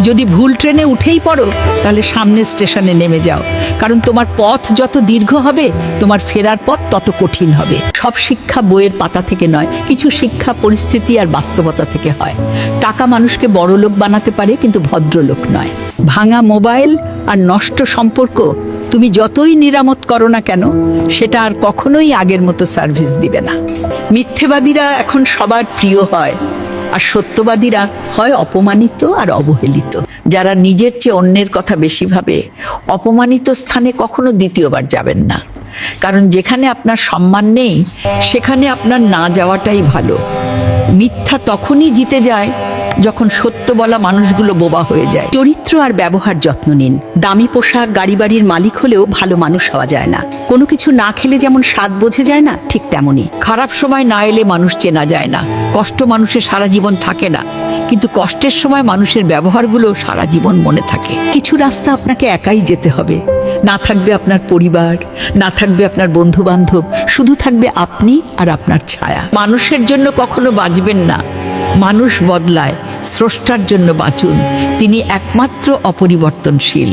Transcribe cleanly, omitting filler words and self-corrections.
যদি ভুল ট্রেনে উঠেই পড়ো তাহলে সামনের স্টেশনে নেমে যাও, কারণ তোমার পথ যত দীর্ঘ হবে তোমার ফেরার পথ তত কঠিন হবে। সব শিক্ষা বইয়ের পাতা থেকে নয়, কিছু শিক্ষা পরিস্থিতি আর বাস্তবতা থেকে হয়। টাকা মানুষকে বড়লোক বানাতে পারে, কিন্তু ভদ্রলোক নয়। ভাঙা মোবাইল আর নষ্ট সম্পর্ক তুমি যতই নিরামত করো না কেন, সেটা আর কখনোই আগের মতো সার্ভিস দিবে না। মিথ্যেবাদীরা এখন সবার প্রিয় হয়, আর সত্যবাদীরা হয় অপমানিত আর অবহেলিত। যারা নিজের চেয়ে অন্যের কথা বেশি ভাবে, অপমানিত স্থানে কখনো দ্বিতীয়বার যাবেন না, কারণ যেখানে আপনার সম্মান নেই সেখানে আপনার না যাওয়াটাই ভালো। মিথ্যা তখনই জিতে যায় যখন সত্য বলা মানুষগুলো বোবা হয়ে যায়। চরিত্র আর ব্যবহার যত্ন নিন। দামি পোশাক, গাড়ি বাড়ির মালিক হলেও ভালো মানুষ হওয়া যায় না। কোনো কিছু না খেলে যেমন স্বাদ বোঝা যায় না, ঠিক তেমনই খারাপ সময় না এলে মানুষ চেনা যায় না। কষ্ট মানুষের সারা জীবন থাকে না, কিন্তু কষ্টের সময় মানুষের ব্যবহারগুলো সারা জীবন মনে থাকে। কিছু রাস্তা আপনাকে একাই যেতে হবে। না থাকবে আপনার পরিবার, না থাকবে আপনার বন্ধু বান্ধব, শুধু থাকবে আপনি আর আপনার ছায়া। মানুষের জন্য কখনো বাঁচবেন না, মানুষ বদলায়। স্রষ্টার জন্য বাঁচুন, তিনি একমাত্র অপরিবর্তনশীল।